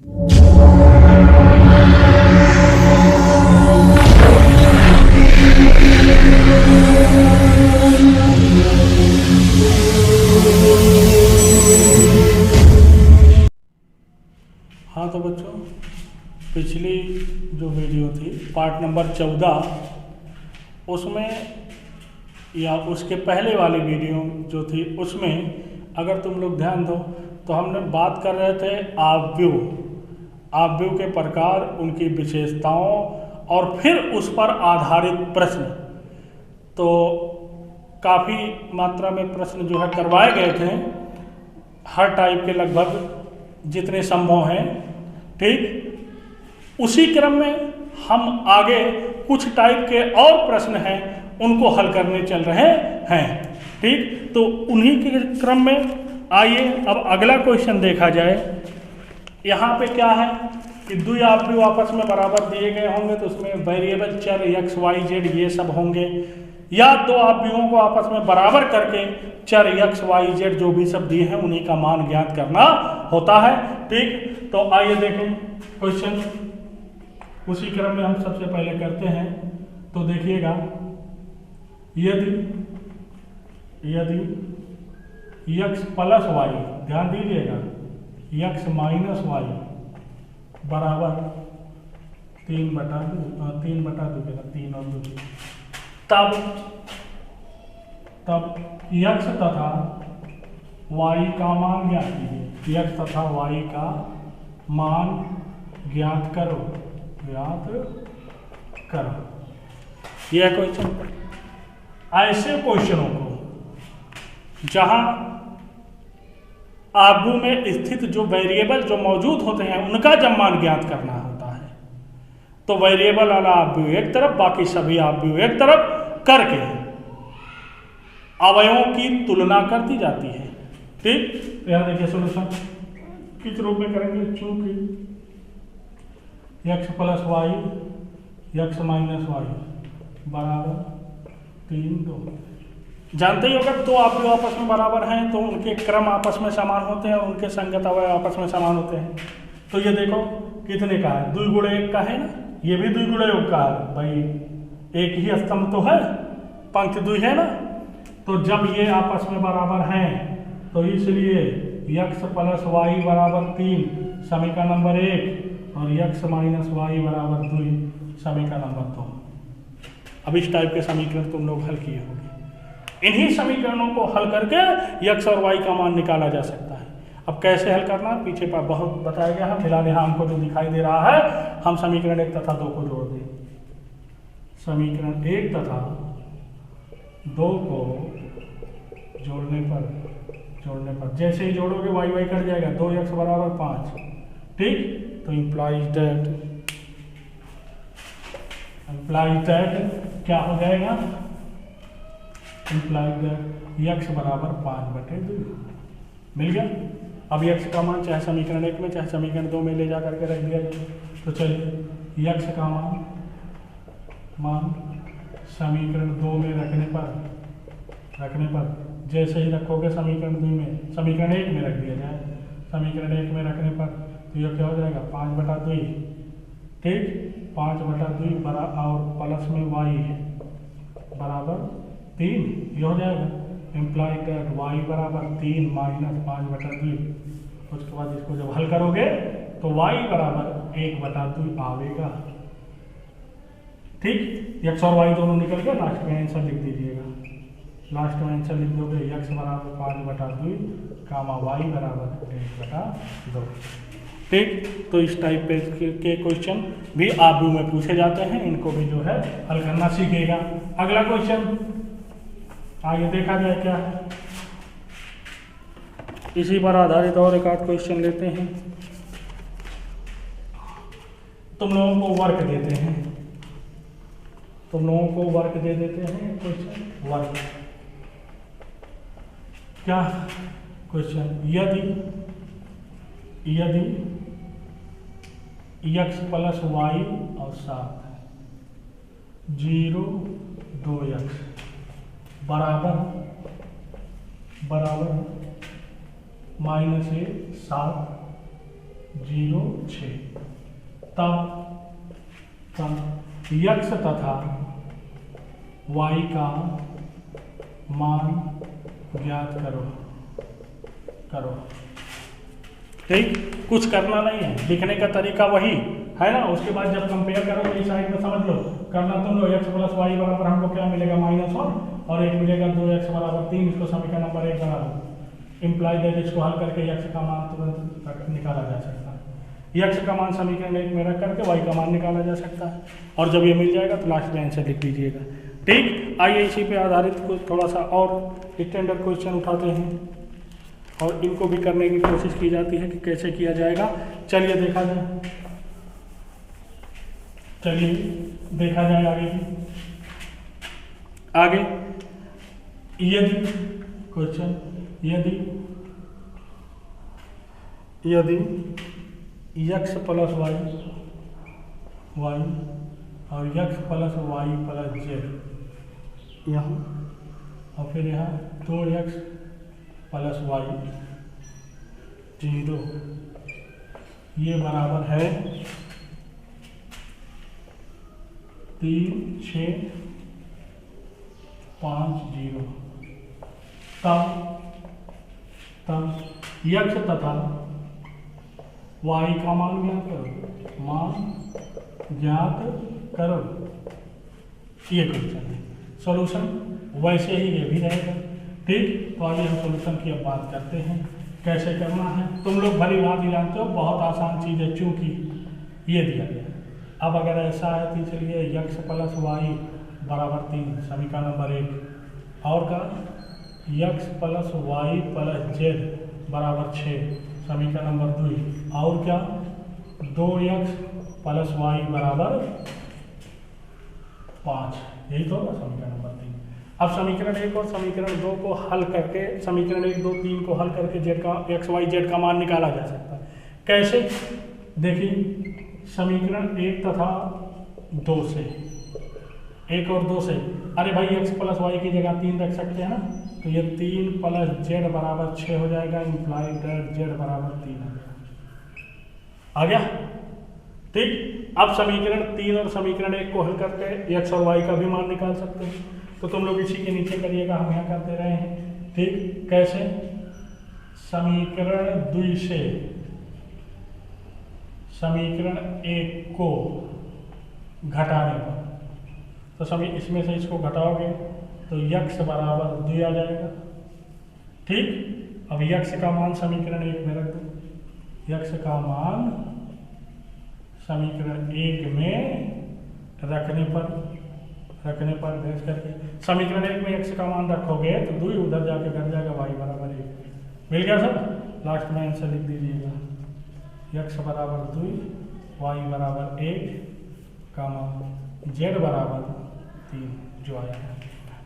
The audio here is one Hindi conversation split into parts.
हाँ तो बच्चों, पिछली जो वीडियो थी पार्ट नंबर 14, उसमें या उसके पहले वाली वीडियो जो थी उसमें अगर तुम लोग ध्यान दो तो हमने बात कर रहे थे आव्यूह के प्रकार, उनकी विशेषताओं और फिर उस पर आधारित प्रश्न। तो काफ़ी मात्रा में प्रश्न जो है करवाए गए थे, हर टाइप के लगभग जितने संभव हैं। ठीक, उसी क्रम में हम आगे कुछ टाइप के और प्रश्न हैं उनको हल करने चल रहे हैं। ठीक, तो उन्हीं के क्रम में आइए अब अगला क्वेश्चन देखा जाए। यहाँ पे क्या है कि दो आव्यूह आपस में बराबर दिए गए होंगे तो उसमें वेरिएबल चर x y z ये सब होंगे, या दो आव्यूहों को आपस में बराबर करके चर x y z जो भी सब दिए हैं उन्हीं का मान ज्ञात करना होता है। ठीक, तो आइए देखें क्वेश्चन, उसी क्रम में हम सबसे पहले करते हैं। तो देखिएगा, यदि x प्लस वाई, ध्यान दीजिएगा, x माइनस वाई बराबर 3/2 और 2, तब x तथा y का मान ज्ञात कीजिए। x तथा y का मान ज्ञात करो। यह क्वेश्चन, ऐसे क्वेश्चनों को जहां आव्यूह में स्थित जो वेरिएबल जो मौजूद होते हैं उनका जब मान ज्ञात करना होता है तो वेरिएबल वाला आव्यूह एक तरफ, बाकी सभी आव्यूह एक तरफ करके अवयवों की तुलना कर दी जाती है। ठीक, तो यहां देखिए सोल्यूशन किस रूप में करेंगे, चूंकि x plus y x minus y बराबर 3/2। जानते ही हो, अगर दो आव्यूह आपस में बराबर हैं तो उनके क्रम आपस में समान होते हैं और उनके संगत अवयव आपस में समान होते हैं। तो ये देखो कितने का है, 2 गुणे 1 का है ना, ये भी 2 गुणे 1 का है भाई, एक ही स्तंभ तो है, पंक्ति 2 है ना। तो जब ये आपस में बराबर हैं तो इसलिए x प्लस वाई बराबर 3 समीकरण नंबर 1 और x माइनस वाई बराबर 2 समीकरण नंबर 2। अब इस टाइप के समीकरण तुम लोग हल किए होंगे। इन्हीं समीकरणों को हल करके x और y का मान निकाला जा सकता है। अब कैसे हल करना है पीछे पर बहुत बताया गया है, फिलहाल यहाँ हमको जो दिखाई दे रहा है, हम समीकरण 1 तथा 2 को जोड़ दें। समीकरण 1 तथा 2 को जोड़ने पर जैसे ही जोड़ोगे y y कट जाएगा, 2x बराबर 5। ठीक, तो इम्प्लाइज दैट क्या हो जाएगा, इम्प्लाइज दैट x बराबर 5/2 मिल गया। अब x का मान चाहे समीकरण 1 में चाहे समीकरण 2 में ले जा करके रख दिया जाए। तो चलिए x का मान समीकरण 2 में रखने पर जैसे ही रखोगे समीकरण 2 में, समीकरण 1 में रख दिया जाए, समीकरण 1 में रखने पर तो यह क्या हो जाएगा 5/2। ठीक, 5/2 बरा और प्लस में y बराबर 3, ये हो जाएगा। इम्प्लाइड दैट y बराबर 3 माइनस 5/2। उसके बाद इसको जब हल करोगे तो y बराबर 1/2 आवेगा। ठीक, x और y दोनों निकल गए, लास्ट में आंसर लिख दीजिएगा। लास्ट में आंसर लिख दोगे x बराबर 5/2 कामा y बराबर 1/2। ठीक, तो इस टाइप के क्वेश्चन भी आव्यूह में पूछे जाते हैं, इनको भी जो है हल करना सीखेगा। अगला क्वेश्चन आगे देखा जाए क्या है, इसी पर आधारित और एक आध क्वेश्चन लेते हैं। तुम लोगों को वर्क देते हैं, दे देते हैं क्वेश्चन वर्क। क्या क्वेश्चन, यदि x प्लस वाई और 7 0 2x बराबर -7 0 6। तब x तथा y का मान ज्ञात करो। ठीक, कुछ करना नहीं है, लिखने का तरीका वही है ना। उसके बाद जब कंपेयर करोगे इस साइड में समझ लो करना तुम लोग x प्लस वाई बराबर हमको क्या मिलेगा -1 और एक मिलेगा 2x बराबर 3। इसको समीकरण नंबर 1 बना लो। इम्प्लाई दैट इसको हल करके x का मान तुरंत निकाला जा सकता है। x का मान समीकरण 1 में रख करके y का मान निकाला जा सकता है और जब ये मिल जाएगा तो लास्ट में आंसर लिख दीजिएगा। ठीक, आइए इसी पे आधारित कुछ थोड़ा सा और स्टैंडर्ड क्वेश्चन उठाते हैं और इनको भी करने की कोशिश की जाती है कि कैसे किया जाएगा। चलिए देखा जाए आगे यदि क्वेश्चन यदि x प्लस वाई और x plus y plus z यहाँ और फिर यहाँ 2x प्लस वाई 0 ये बराबर है 3 6 5 0। तब x तथा y का मान ज्ञात करो। ये क्वेश्चन है। सॉल्यूशन वैसे ही ये भी रहेगा। ठीक, तो आइए हम सॉल्यूशन की अब बात करते हैं कैसे करना है। तुम लोग भली बात ही जानते हो, बहुत आसान चीज़ है चूंकि ये दिया गया। अब अगर ऐसा है तो चलिए x प्लस वाई बराबर 3 समीकरण नंबर 1 और का x plus y plus z बराबर 6 समीकरण नंबर 2 और क्या 2x प्लस वाई बराबर 5। यही तो होगा समीकरण नंबर 3। अब समीकरण 1 और समीकरण 2 को हल करके समीकरण 1 2 3 को हल करके जेड का एक्स वाई जेड का मान निकाला जा सकता है। कैसे देखिए, समीकरण 1 तथा 2 से 1 और 2 से अरे भाई x प्लस वाई की जगह 3 रख सकते हैं ना, तो ये 3 प्लस जेड बराबर 6 हो जाएगा। इम्प्लाई दैट जेड बराबर 3 आ गया। ठीक, अब समीकरण 3 और समीकरण 1 को हल करके x और y का भी मान निकाल सकते हैं। तो तुम लोग इसी के नीचे करिएगा, हम यहाँ करते रहे हैं। ठीक, कैसे समीकरण 2 से समीकरण 1 को घटाने पर तो इसमें से इसको घटाओगे तो x बराबर 2 आ जाएगा। ठीक, अब x का मान समीकरण 1 में रख दो। x का मान समीकरण 1 में रखने पर भेज करके समीकरण 1 में x का मान रखोगे तो 2 उधर जाके घट जाएगा, y बराबर 1 मिल गया सब। लास्ट में आंसर लिख दीजिएगा x बराबर 2 y बराबर 1 का मान z बराबर 3 जो आया है।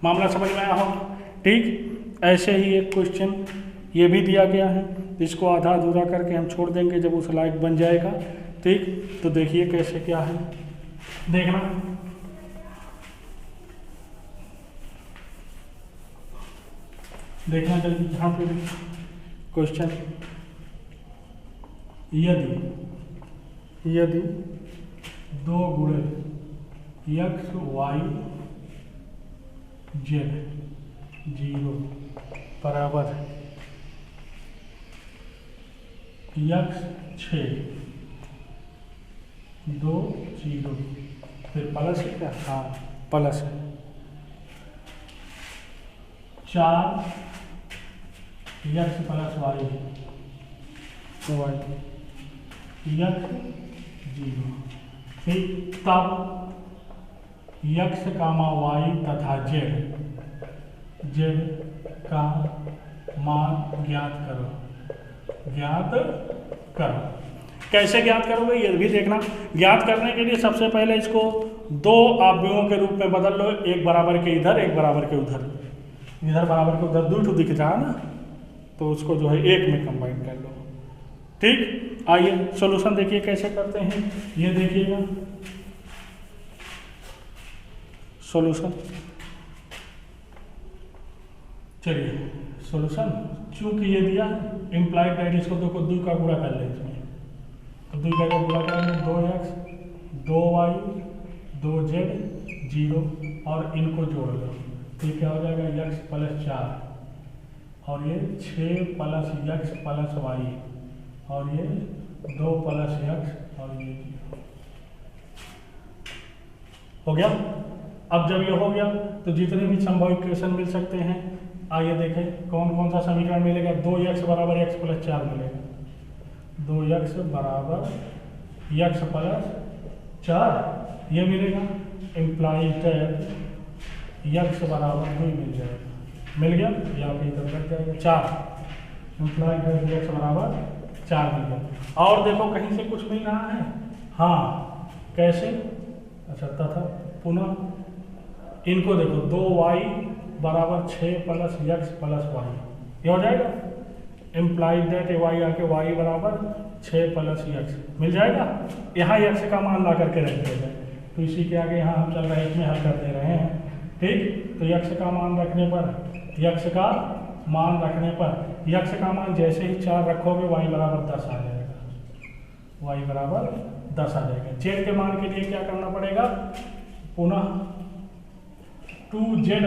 मामला समझ में आया होगा। ठीक, ऐसे ही एक क्वेश्चन ये भी दिया गया है, इसको आधा अधूरा करके हम छोड़ देंगे जब उस लायक बन जाएगा। ठीक, तो देखिए कैसे क्या है, देखना जल्दी ध्यान पे। क्वेश्चन यदि 2 गुणे x y z 0 बराबर x 6 2 0 फिर प्लस है क्या, हाँ प्लस है 4 x प्लस वाई x 0। ठीक, तब x कामा y तथा z का मान ज्ञात करो। कैसे ज्ञात करोगे ये भी देखना। ज्ञात करने के लिए सबसे पहले इसको 2 आव्यूहों के रूप में बदल लो, एक बराबर के इधर एक बराबर के उधर। इधर बराबर के उधर 2 दिख रहा है ना, तो उसको जो है 1 में कंबाइन कर लो। ठीक, आइए सॉल्यूशन देखिए कैसे करते हैं। ये देखिएगा सॉल्यूशन, चलिए सॉल्यूशन चूंकि ये दिया इम्प्लाइड दैट इसको 2 को 2 का गुणा कर ले इसमें तो 2 का जब गुणा करेंगे 2x 2y 2z 0 और इनको जोड़ लो तो क्या हो जाएगा x + 4 और ये 6 + x + y और ये 2 + x और ये 0 हो गया। अब जब ये हो गया तो जितने भी संभव इक्वेशन मिल सकते हैं, आइए देखें कौन कौन सा समीकरण मिलेगा। 2x = x + 4 मिलेगा, 2x = x + 4 ये मिलेगा। इम्प्लाइड x = 2 मिल जाएगा, मिल गया, यहाँ पे इधर लग जाएगा 4। इम्प्लाइड x = 4 मिल गया। और देखो कहीं से कुछ मिल रहा है, हाँ कैसे, अच्छा तथा पुनः इनको देखो 2y = 6 + x + y ये हो जाएगा। इम्प्लाइड दैट y आके y = 6 + x मिल जाएगा। यहाँ x का मान ला करके रख देगा, तो इसी के आगे यहाँ हम चल रहे हैं, इसमें हल कर दे रहे हैं, ठीक। तो x का मान रखने पर x का मान जैसे ही 4 रखोगे y = 10 आ जाएगा, y = 10 आ जाएगा। z के मान के लिए क्या करना पड़ेगा, पुनः 2z =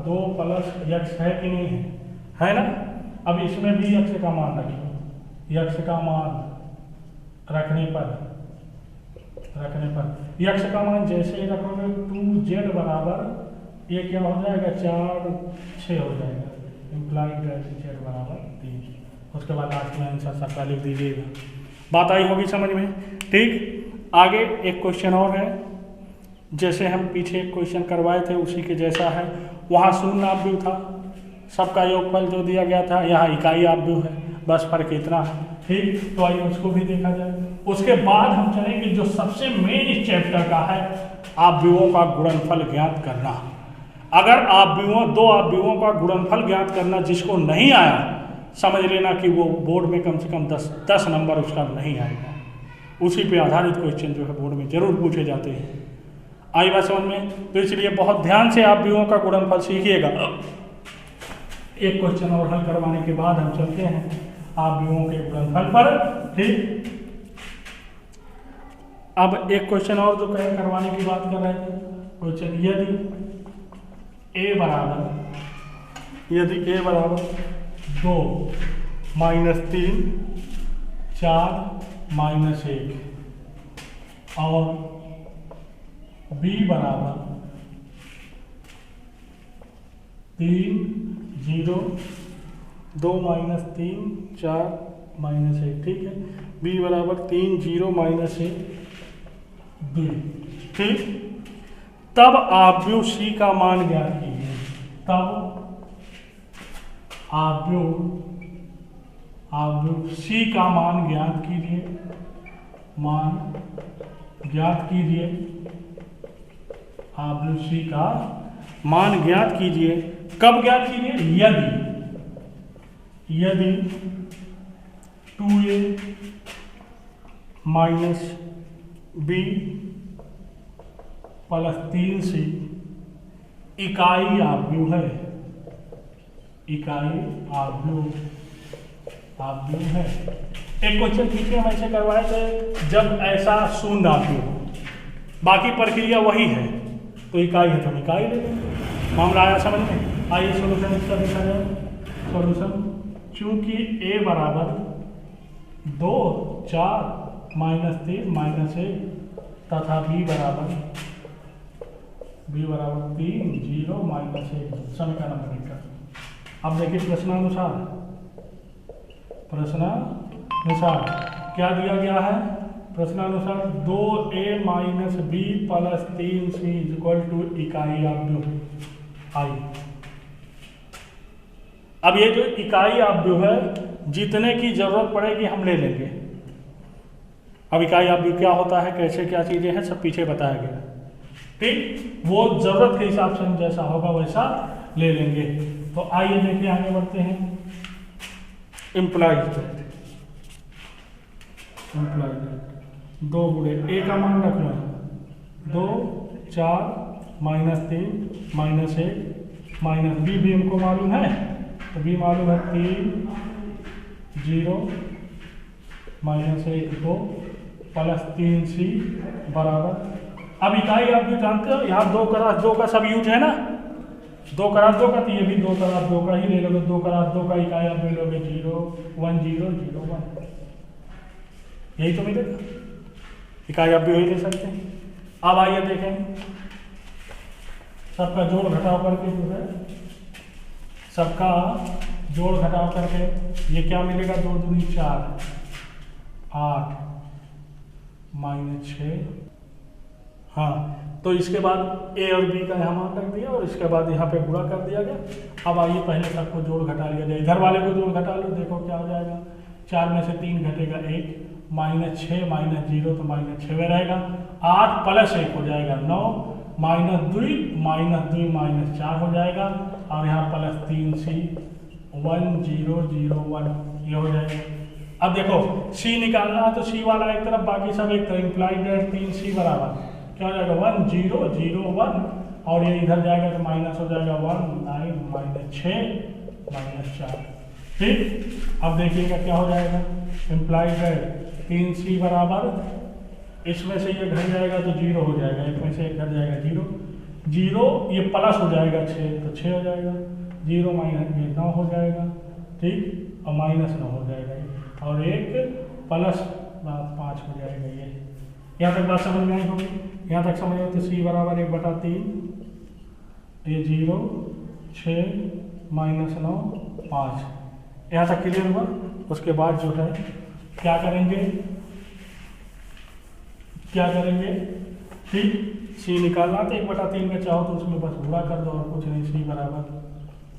2 + x है कि नहीं है ना। अब इसमें भी x का मान रखिए, x का मान रखने पर x का मान जैसे ही रखोगे 2z बराबर ये क्या हो जाएगा 4 6 हो जाएगा। Implied z = 3। उसके बाद लास्ट में आंसर सबका लिख दीजिएगा। बात आई होगी समझ में, ठीक। आगे एक क्वेश्चन और है, जैसे हम पीछे एक क्वेश्चन करवाए थे उसी के जैसा है। वहाँ शून्य आव्यूह था, सबका योगफल जो दिया गया था, यहाँ इकाई आव्यूह है, बस फर्क इतना है, ठीक। तो आइए उसको भी देखा जाए। उसके बाद हम चलेंगे जो सबसे मेन इस चैप्टर का है, आव्यूहों का गुणनफल ज्ञात करना। अगर दो आव्यूहों का गुणनफल ज्ञात करना जिसको नहीं आया, समझ लेना कि वो बोर्ड में कम से कम 10 नंबर उसका नहीं आएगा। उसी पे आधारित क्वेश्चन जो है बोर्ड में जरूर पूछे जाते हैं। आई बात समझ में, तो इसलिए बहुत ध्यान से आव्यूहों का गुणनफल सीखिएगा। एक क्वेश्चन और हल करवाने के बाद हम चलते हैं आव्यूहों के गुणनफल पर, ठीक। अब एक क्वेश्चन और जो करवाने की बात कर रहे थे, क्वेश्चन यदि a = 2 - 3 4 - 1 और b = 3 0 2 - 3 4 - 1, ठीक है। b = 3 0 - 1 2, ठीक। तब आव्यूह c का मान ज्ञात कीजिए। तब आव्यूह c का मान ज्ञात कीजिए, आव्यूह c का मान ज्ञात कीजिए। कब ज्ञात कीजिए, यदि 2a - b + 3c इकाई आव्यूह है, एक क्वेश्चन पीछे हम ऐसे करवाए थे, जब ऐसा शून्य आव्यूह हो, बाकी प्रक्रिया वही है, तो इकाई है तो हम इकाई ले लेंगे। मामला आया समझ में। आइए सोल्यूशन इसका देखा जाए। सोल्यूशन, चूंकि a = 2 4 - 3 - 1 तथा b = 3 0 - 1 समय का नंबर लिखा। अब देखिए प्रश्नानुसार क्या दिया गया है। प्रश्नानुसार 2a - b + 3c = इकाई आव्यूह आई। अब ये जो इकाई आव्यूह है, जितने की जरूरत पड़ेगी हम ले लेंगे। अब इकाई आव्यूह क्या होता है, कैसे क्या चीजें हैं, सब पीछे बताया गया, ठीक। वो जरूरत के हिसाब से हम जैसा होगा वैसा ले लेंगे। तो आइए देखिए आगे बढ़ते हैं। इम्प्लाइड 2 × a का मान रखना है 2 4 - 3 - 1 b भी हमको मालूम है, तो b मालूम है 3 0 -1 2 प्लस 3c बराबर, अब इकाई आप भी जानते हो, यहाँ 2 × 2 का सब यूज है ना, 2 × 2 का, तो ये भी 2 × 2 का ही ले लोगे। 2 × 2 का इकाई आप ले लोगे 0 1 0 0 1, यही तो मिलेगा। इकाई आप भी वही ले सकते हैं। अब आइए देखें, सबका जोड़ घटाव करके जो है, सबका जोड़ घटाव करके ये क्या मिलेगा, 2 दूनी 4 8 -6। हाँ, तो इसके बाद ए और बी का यहाँ मान रख दिया और इसके बाद यहाँ पे गुणा कर दिया गया। अब आइए पहले सबको जोड़ घटा लिया जाए, इधर वाले को जोड़ घटा लो, देखो क्या हो जाएगा। 4 में से 3 घटेगा 1, -6 -0 तो -6 में रहेगा। 8 + 1 हो जाएगा 9, -2 -4 हो जाएगा, और यहाँ +3c 1 0 0 1 ये हो जाएगा। अब देखो c निकालना है तो c वाला एक तरफ, बाकी सब एक तरफ, इम्प्लाइड दैट 3c बराबर क्या हो जाएगा 1 0 0 1, और ये इधर जाएगा तो माइनस हो जाएगा 1 9 -6 -4। ठीक, अब देखिएगा क्या हो जाएगा, इम्प्लाइड दैट 3c बराबर, इसमें से ये घट जाएगा तो 0 हो जाएगा, एक में से एक घट जाएगा 0 0, ये प्लस हो जाएगा 6 तो 6 हो जाएगा, 0 माइनस ये 9 हो जाएगा। ठीक, और -9 हो जाएगा, और 1 + 5 हो जाएगा। ये यहाँ तक बात समझ में आई होगी, यहाँ तक समझ में, तो c बराबर 1/3, ये 0 6 -9 5, यहाँ तक क्लियर हुआ। उसके बाद जो है क्या करेंगे, ठीक, c निकालना तो 1/3 में चाहो तो उसमें बस गुणा कर दो और कुछ नहीं, c बराबर,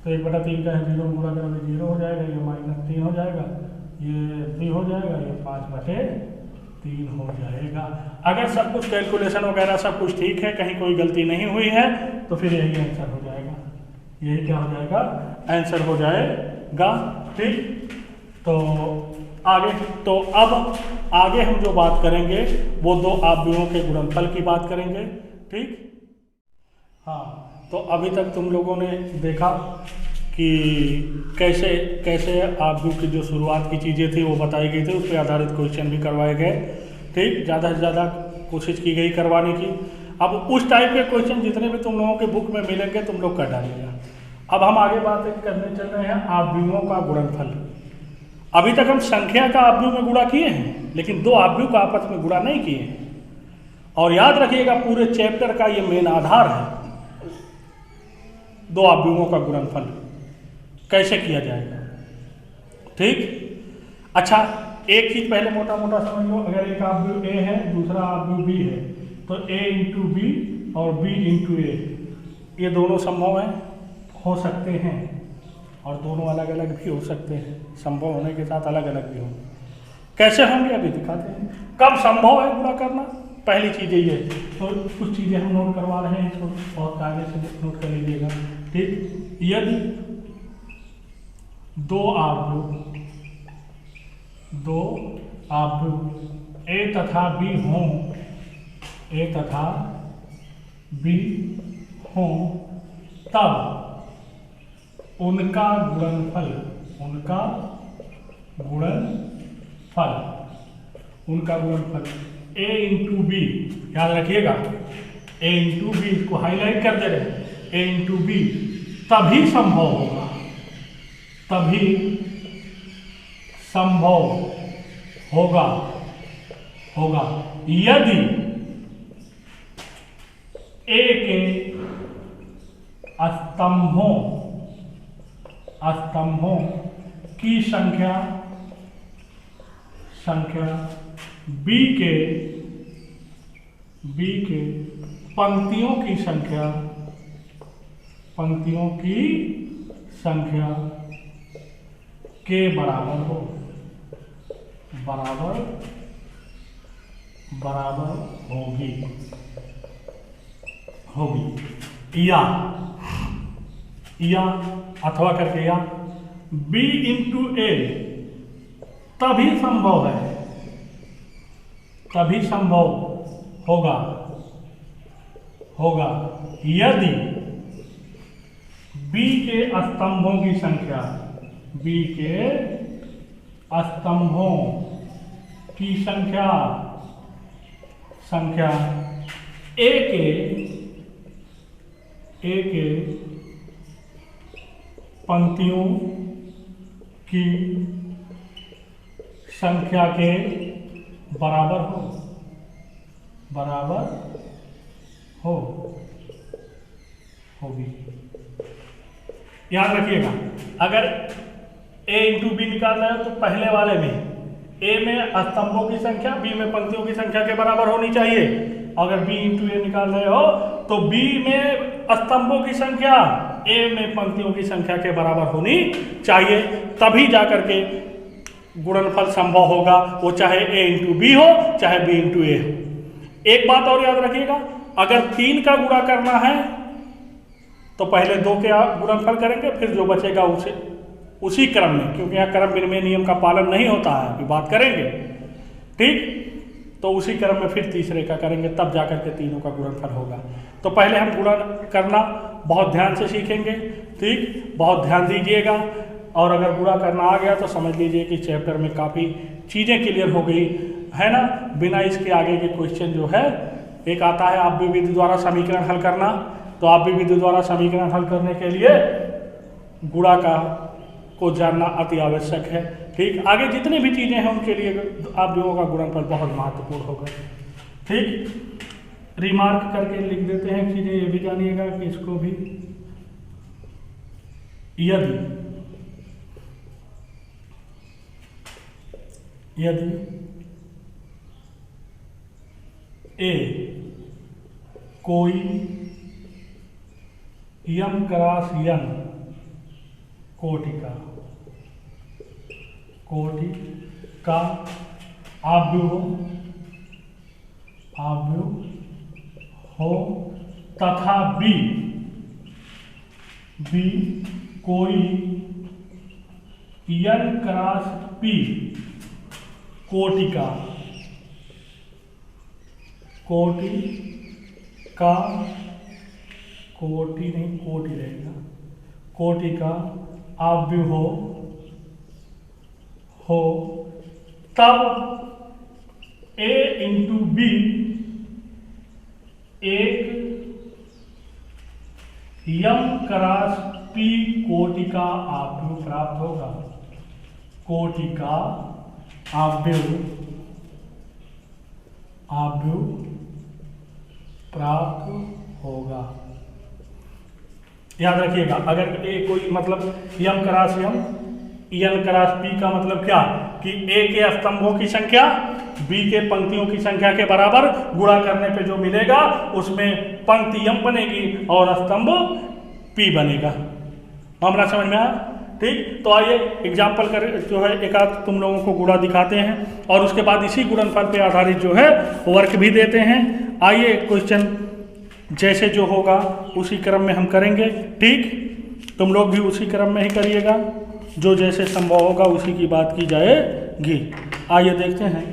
तो 1/3 का है 0 गुणा करोगे 0 हो जाएगा, ये -3 हो जाएगा, ये 3 हो जाएगा, ये 5/3 हो जाएगा। अगर सब कुछ कैलकुलेशन वगैरह सब कुछ ठीक है, कहीं कोई गलती नहीं हुई है, तो फिर यही आंसर हो जाएगा। यही क्या हो जाएगा, आंसर हो जाएगा। ठीक, तो आगे, तो अब आगे हम जो बात करेंगे वो 2 आव्यूहों के गुणनफल की बात करेंगे। ठीक, हाँ, तो अभी तक तुम लोगों ने देखा कि कैसे कैसे आव्यूह की जो शुरुआत की चीज़ें थी वो बताई गई थी, उस पर आधारित क्वेश्चन भी करवाए गए। ठीक, ज़्यादा से ज़्यादा कोशिश की गई करवाने की। अब उस टाइप के क्वेश्चन जितने भी तुम लोगों के बुक में मिलेंगे तुम लोग कर डालिएगा। अब हम आगे बात करने चल रहे हैं आव्यूहों का गुणनफल। अभी तक हम संख्या का आव्यूह में गुणा किए हैं, लेकिन 2 आव्यूह का आपस में गुणा नहीं किए हैं। और याद रखिएगा पूरे चैप्टर का ये मेन आधार है, 2 आव्यूहों का गुणनफल कैसे किया जाएगा। ठीक, अच्छा, एक चीज पहले मोटा मोटा समझ लो, अगर एक आव्यूह a है, दूसरा आव्यूह b है, तो a × b और b × a ये दोनों संभव हैं, हो सकते हैं, और दोनों अलग अलग भी हो सकते हैं, संभव होने के साथ अलग अलग भी होंगे। कैसे होंगे अभी दिखाते हैं। कब संभव है गुणा करना, पहली चीज़ ये है, तो कुछ चीज़ें हम नोट करवा रहे हैं, इसको बहुत कायदे से नोट कर लीजिएगा। ठीक, यदि 2 आव्यूह a तथा b हों, तब उनका गुणनफल a × b, याद रखिएगा, a × b, इसको हाईलाइट कर दे रहे, a × b तभी संभव होगा यदि a के स्तंभों की संख्या b के पंक्तियों की संख्या के बराबर होगी, या अथवा करके या b × a तभी संभव होगा यदि b के स्तंभों की संख्या की संख्या ए के पंक्तियों की संख्या के बराबर होगी। याद रखिएगा, अगर a इंटू बी निकालना है तो पहले वाले में a में स्तंभों की संख्या b में पंक्तियों की संख्या के बराबर होनी चाहिए। अगर b इंटू ए निकाल रहे हो तो b में स्तंभों की संख्या a में पंक्तियों की संख्या के बराबर होनी चाहिए, तभी जाकर के गुणनफल संभव होगा, वो चाहे a इंटू बी हो चाहे b इंटू ए हो। एक बात और याद रखिएगा, अगर 3 का गुणा करना है तो पहले 2 के गुणनफल करेंगे, फिर जो बचेगा उसे उसी क्रम में, क्योंकि यहाँ क्रम विनिमय नियम का पालन नहीं होता है, अभी बात करेंगे, ठीक। तो उसी क्रम में फिर तीसरे का करेंगे, तब जाकर के तीनों का गुणनफल होगा। तो पहले हम गुणन करना बहुत ध्यान से सीखेंगे, ठीक, बहुत ध्यान दीजिएगा। और अगर गुणा करना आ गया तो समझ लीजिए कि चैप्टर में काफ़ी चीज़ें क्लियर हो गई है ना। बिना इसके आगे के क्वेश्चन जो है, एक आता है आप भी विधि द्वारा समीकरण हल करना, तो आप भी विधि द्वारा समीकरण हल करने के लिए गुणा को जानना अति आवश्यक है, ठीक। आगे जितनी भी चीज़ें हैं उनके लिए आप लोगों का गुणनफल बहुत महत्वपूर्ण होगा, ठीक। रिमार्क करके लिख देते हैं चीज़ें, ये भी जानिएगा कि इसको भी, यदि ए कोई यम क्रॉस यन कोटि का आव्यूह हो तथा बी कोई यन क्रॉस पी कोटि का आव्यूह हो तब a इंटू बी एक यम क्रॉस पी कोटि का आव्यूह प्राप्त होगा। कोटि का आव्यूह प्राप्त होगा। याद रखिएगा, अगर ए कोई मतलब यम क्रॉस यम, यन क्रॉस पी का मतलब क्या कि ए के स्तंभों की संख्या बी के पंक्तियों की संख्या के बराबर, गुणा करने पे जो मिलेगा उसमें पंक्ति यम बनेगी और स्तंभ पी बनेगा। मामला समझ में आया, ठीक। तो आइए एग्जाम्पल कर जो है एक आध तुम लोगों को गुणा दिखाते हैं और उसके बाद इसी गुणनफल पे आधारित जो है वर्क भी देते हैं। आइए क्वेश्चन जैसे जो होगा उसी क्रम में हम करेंगे, ठीक। तुम लोग भी उसी क्रम में ही करिएगा, जो जैसे संभव होगा उसी की बात की जाएगी। आइए देखते हैं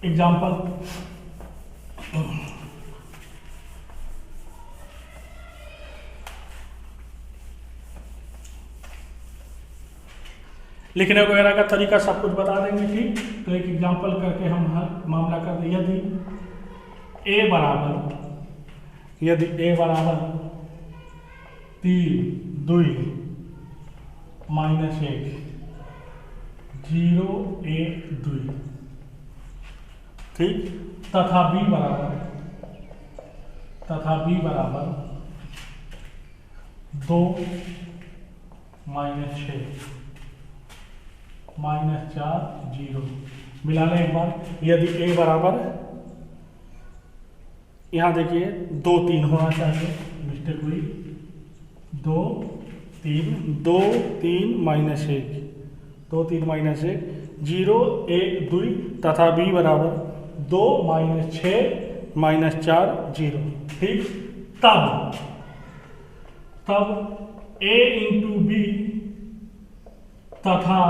एग्जाम्पल। लिखने वगैरह का तरीका सब कुछ बता देंगे, ठीक। तो एक एग्जाम्पल करके हम हर मामला कर दें। यदि ए बराबर 3 2 -1 0 1 2, ठीक। तथा b बराबर 2 -6 -4 0। मिला लें एक बार। यदि a बराबर, यहाँ देखिए 2 3 होना चाहिए, मिस्टेक हुई, 2 3 -1 2 3 -1 0 1 2 तथा b बराबर 2 -6 -4 0, ठीक। तब a इंटू बी तथा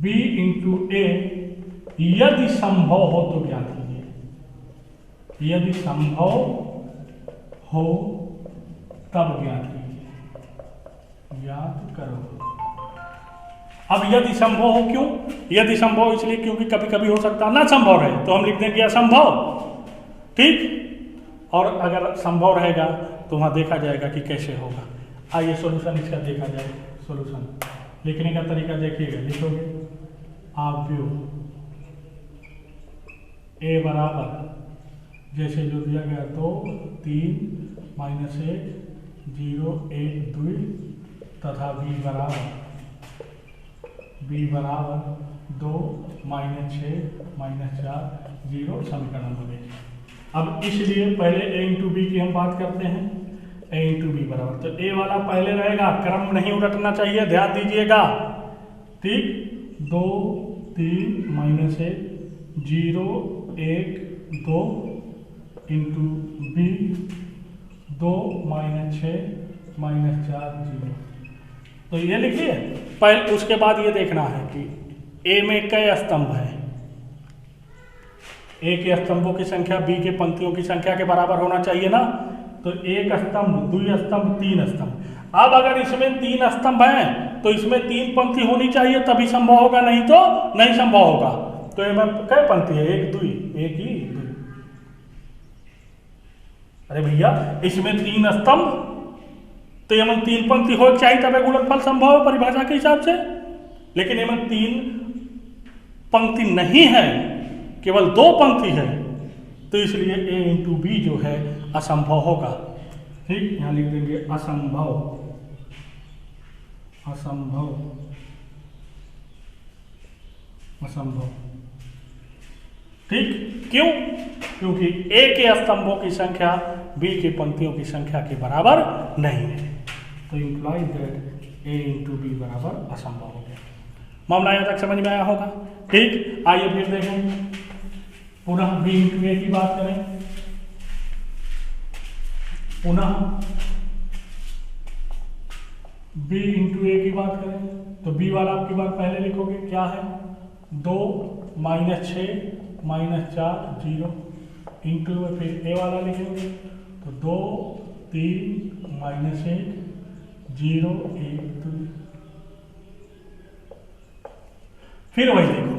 b इंटू ए यदि संभव हो तो ज्ञात कीजिए। यदि संभव हो तब ज्ञात कीजिए, ज्ञात करो। अब यदि संभव हो, क्यों यदि संभव, इसलिए क्योंकि कभी कभी हो सकता ना संभव रहे, तो हम लिख देंगे असंभव। ठीक, और अगर संभव रहेगा तो वहाँ देखा जाएगा कि कैसे होगा। आइए सॉल्यूशन इसका देखा जाए। सॉल्यूशन लिखने का तरीका देखिएगा, लिखोगे आप व्यू ए बराबर जैसे जो दिया गया 2 3 -1 0 1 2 तथा b बराबर 2 -6 -4 0 समीकरण बनेगी। अब इसलिए पहले a इंटू बी की हम बात करते हैं। a इंटू बी बराबर, तो a वाला पहले रहेगा, क्रम नहीं उलटना चाहिए, ध्यान दीजिएगा। ठीक, 2 3 -1 0 1 2 इंटू बी 2 -6 -4 0। तो ये लिखिए पहले, उसके बाद ये देखना है कि ए में कई स्तंभ है। ए के स्तंभों की संख्या बी के पंक्तियों की संख्या के बराबर होना चाहिए ना। तो एक स्तंभ, 2 स्तंभ, 3 स्तंभ। अब अगर इसमें 3 स्तंभ हैं तो इसमें 3 पंक्ति होनी चाहिए, तभी संभव होगा, नहीं तो नहीं संभव होगा। तो ये में कई पंक्ति है, 1 2 1 ही 2। अरे भैया इसमें 3 स्तंभ, तो ये में 3 पंक्ति हो चाहिए तब गुणनफल संभव है परिभाषा के हिसाब से। लेकिन ये में 3 पंक्ति नहीं है, केवल 2 पंक्ति है, तो इसलिए a इंटू बी जो है असंभव होगा। ठीक, यहां लिख देंगे असंभव, असंभव, असंभव। ठीक, क्यों? क्योंकि a के स्तंभों की संख्या b की पंक्तियों की संख्या के बराबर नहीं है। तो implies that a into b बराबर असंभव हो गया। मामला यहाँ तक समझ में आया होगा। ठीक, आइए फिर देखें, पुनः b इंटू ए की बात करें। पुनः b इंटू ए की बात करें तो b वाला आपकी बात पहले लिखोगे, क्या है 2 -6 -4 0 इंटू फिर ए वाला लिखेंगे तो 2 3 -1 0 1 2। फिर वही देखो,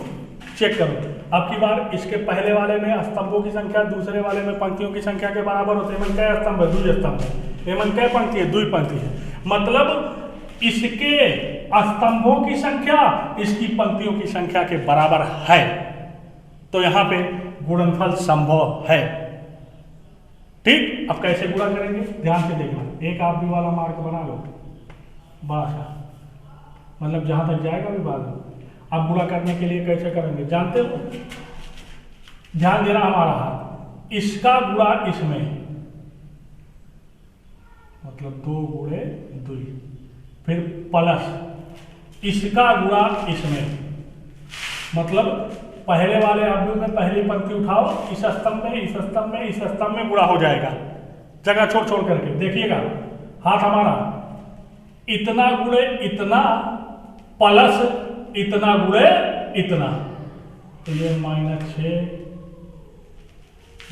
चेक करो, अब की बार इसके पहले वाले में स्तंभों की संख्या, दूसरे वाले में पंक्तियों की संख्या के बराबर होते हैं। क्या स्तंभ है? 2 स्तंभ है। एमन क्या पंक्ति है? 2 पंक्ति है। मतलब इसके स्तंभों की संख्या इसकी पंक्तियों की संख्या के बराबर है, तो यहां पे गुणनफल संभव है। ठीक, अब कैसे गुणा करेंगे ध्यान से देखना। एक आप भी वाला मार्क बना लो, बस मतलब जहां तक जाएगा भी बाद में। अब गुणा करने के लिए कैसे करेंगे जानते हो? ध्यान देना, हमारा हाथ इसका गुणा इसमें, मतलब 2 गुणे 2, फिर प्लस इसका गुणा इसमें, मतलब पहले वाले अवयव में पहली पंक्ति उठाओ, इस स्तंभ में, इस स्तंभ में, इस स्तंभ में गुणा हो जाएगा, जगह छोड़ छोड़ करके। देखिएगा हाथ हमारा इतना गुणे इतना प्लस इतना गुणे इतना, तो ये -6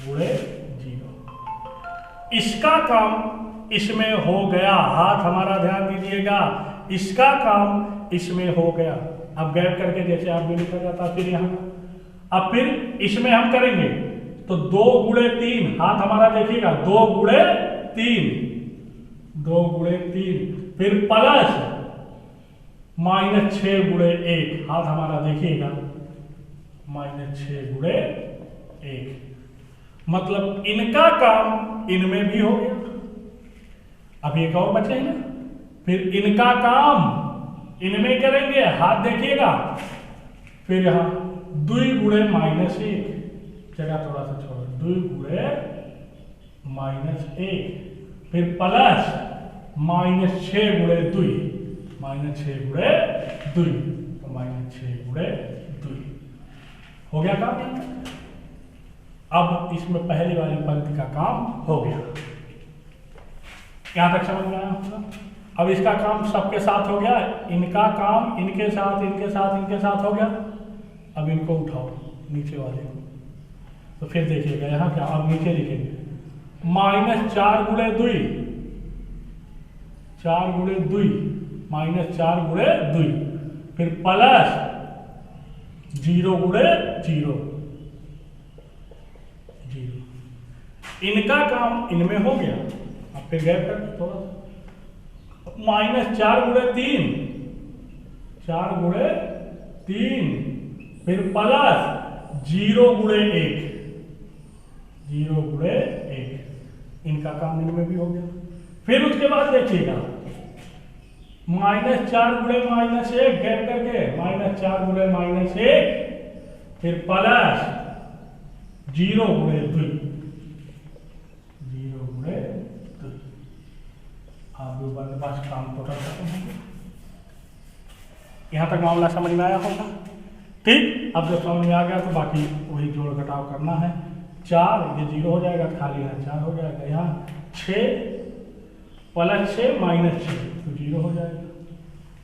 गुणे 0। इसका काम इसमें हो गया, हाथ हमारा ध्यान दीजिएगा, इसका काम इसमें हो गया। अब गैप करके जैसे आप भी लिखा जाता, फिर यहां अब फिर इसमें हम करेंगे तो 2 गुणे 3, हाथ हमारा देखिएगा 2 गुणे 3, 2 गुणे 3, फिर प्लस -6 गुणे 1, हाथ हमारा देखिएगा -6 गुणे 1। मतलब इनका काम इनमें भी हो गया। अब एक और बचे ना, फिर इनका काम इनमें करेंगे, हाथ देखिएगा, फिर यहां 2 गुणे -1, जगह थोड़ा सा छोड़ो, 2 गुणे -1, फिर प्लस -6 गुणे 2, -6 गुणे 2, तो -6 गुणे 2 हो गया काम। अब इसमें पहली वाली पंक्ति का काम हो गया। यहां तक समझ में आया होगा? अब इसका काम सबके साथ हो गया, इनका काम इनके साथ, इनके साथ, इनके साथ हो गया। अब इनको उठाओ नीचे वाले को, तो फिर देखिएगा यहां क्या, अब नीचे लिखेंगे -4 गुणे 2, 4 गुणे 2, -4 गुणे 2, फिर प्लस 0 गुणे 0 0। इनका काम इनमें हो गया। अब फिर गैप कर थोड़ा -4 गुणे 3 4 गुणे 3 फिर प्लस 0 गुणे 1 0 गुणे 1। इनका काम इनमें भी हो गया। फिर उसके बाद देखिएगा -4 गुणे -1 गैप करके -4 गुणे -1 फिर प्लस 0 गुणे 2 0 गुणे 2। आप बस काम टोटल खत्म हो गया। यहाँ तक मामला समझ में आया होगा। ठीक, अब जब समझ में आ गया तो बाकी वही जोड़ घटाव करना है। 4 ये 0 हो जाएगा, खाली यहाँ 4 हो जाएगा। यहाँ 6 प्लस 6 -6 तो 0 हो जाएगा।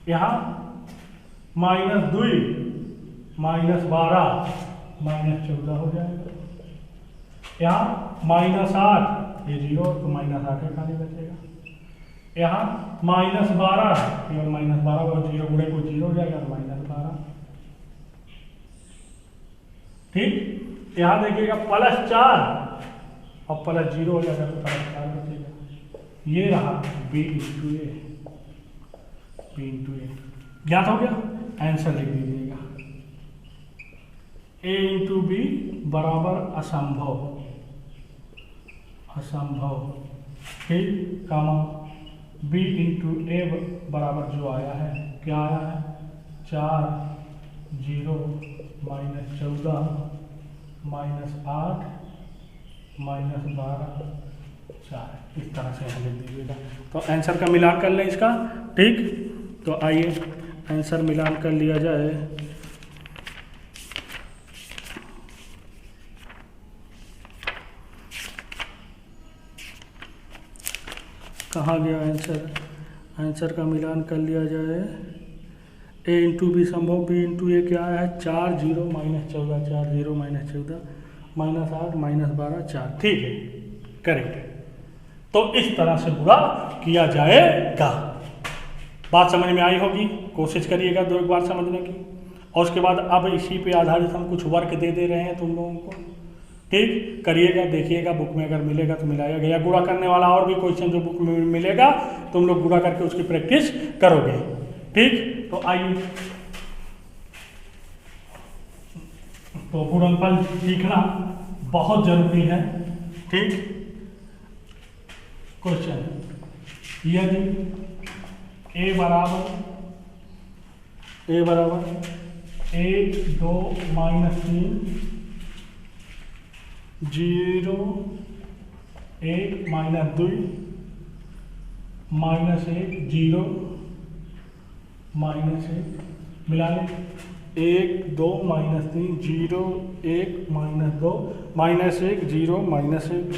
यहाँ -2 -12 -14 हो जाएगा। यहाँ -8 ये 0 तो -8 खाली बचेगा। यहाँ -12 केवल -12 और 0 गुणे को 0 हो जाएगा -12। ठीक, यहाँ देखिएगा +4 और +0 हो जाएगा तो +4 बचेगा। ये रहा b इंटू ए ज्ञात हो गया। आंसर लिख दीजिएगा a इंटू बी बराबर असंभव ठीक, कामा b इंटू ए बराबर जो आया है क्या आया है 4 0 -14 -8 -12 4। इस तरह से यहाँ लिख दीजिएगा। तो आंसर का मिलान कर लें इसका। ठीक, तो आइए आंसर मिलान कर लिया जाए। कहाँ गया आंसर? आंसर का मिलान कर लिया जाए। a इंटू बी संभव, b इंटू ए क्या है 4 0 -14 4 0 -14 -8 -12 4। ठीक है, करेक्ट। तो इस तरह से पूरा किया जाएगा। बात समझ में आई होगी, कोशिश करिएगा 2 एक बार समझने की। और उसके बाद अब इसी पे आधारित हम कुछ वर्क दे रहे हैं तुम लोगों को। ठीक, करिएगा, देखिएगा बुक में अगर मिलेगा तो मिलाइएगा, या गुणा करने वाला और भी क्वेश्चन जो बुक में मिलेगा तुम लोग गुणा करके उसकी प्रैक्टिस करोगे। ठीक, तो आइए, तो गुणनफल सीखना बहुत जरूरी है। ठीक, क्वेश्चन यदि a बराबर 1 2 -3 0 1 -2 -1 0 -1 मिला लें 1 2 -3 0 1 -2 -1 0 -1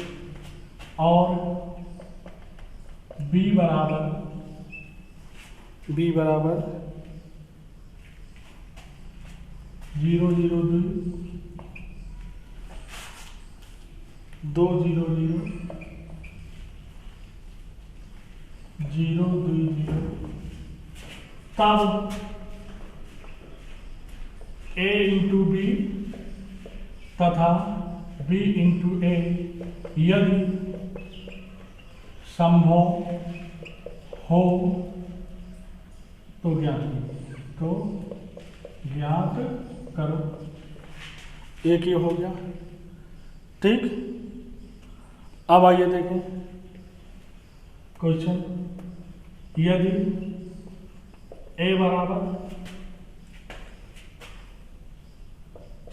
और b बराबर 0 0 2 2 0 0 0 2 0। तब a इंटू बी तथा b इंटू ए यदि संभव हो तो ज्ञात करो। एक ये हो गया। ठीक, अब आइए देखें क्वेश्चन। यदि a बराबर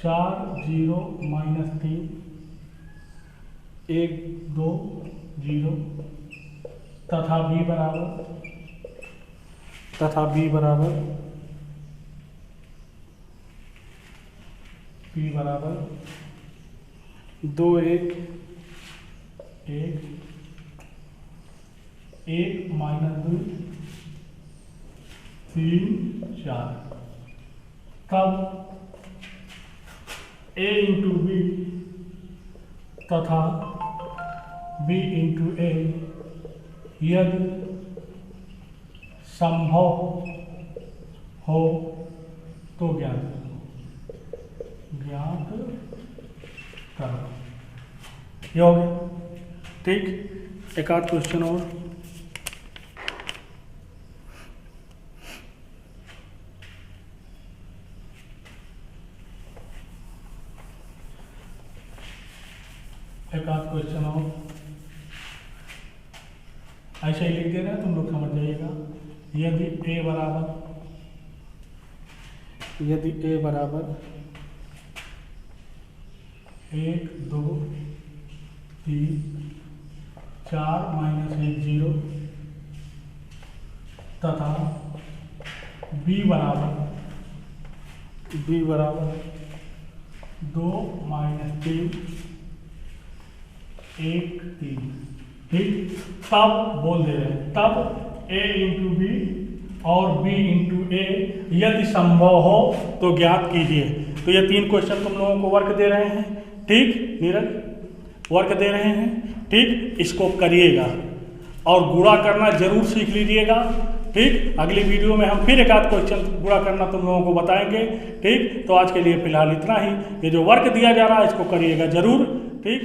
4 0 -3 1 2 0 तथा b बराबर 2 1 1 1 -2 3 4। तब a इंटू बी तथा b इंटू ए यदि संभव हो तो ज्ञात करो। ये हो गया। ठीक, एक आध क्वेश्चन और। एक आध क्वेश्चन और ऐसे ही लिख दे रहे हैं, तुम लोग समझ जाइएगा। यदि ए बराबर 1 2 3 4 -1 0 तथा b बराबर 2 -3 1 3, ठीक। तब बोल दे रहे हैं, तब a इंटू बी और b इंटू ए यदि संभव हो तो ज्ञात कीजिए। तो ये 3 क्वेश्चन तुम लोगों को वर्क दे रहे हैं, ठीक। नीरज, वर्क दे रहे हैं, ठीक। इसको करिएगा और गुणा करना जरूर सीख लीजिएगा, ठीक। अगली वीडियो में हम फिर एक आध क्वेश्चन गुणा करना तुम लोगों को बताएंगे, ठीक। तो आज के लिए फिलहाल इतना ही। ये जो वर्क दिया जा रहा है इसको करिएगा जरूर, ठीक।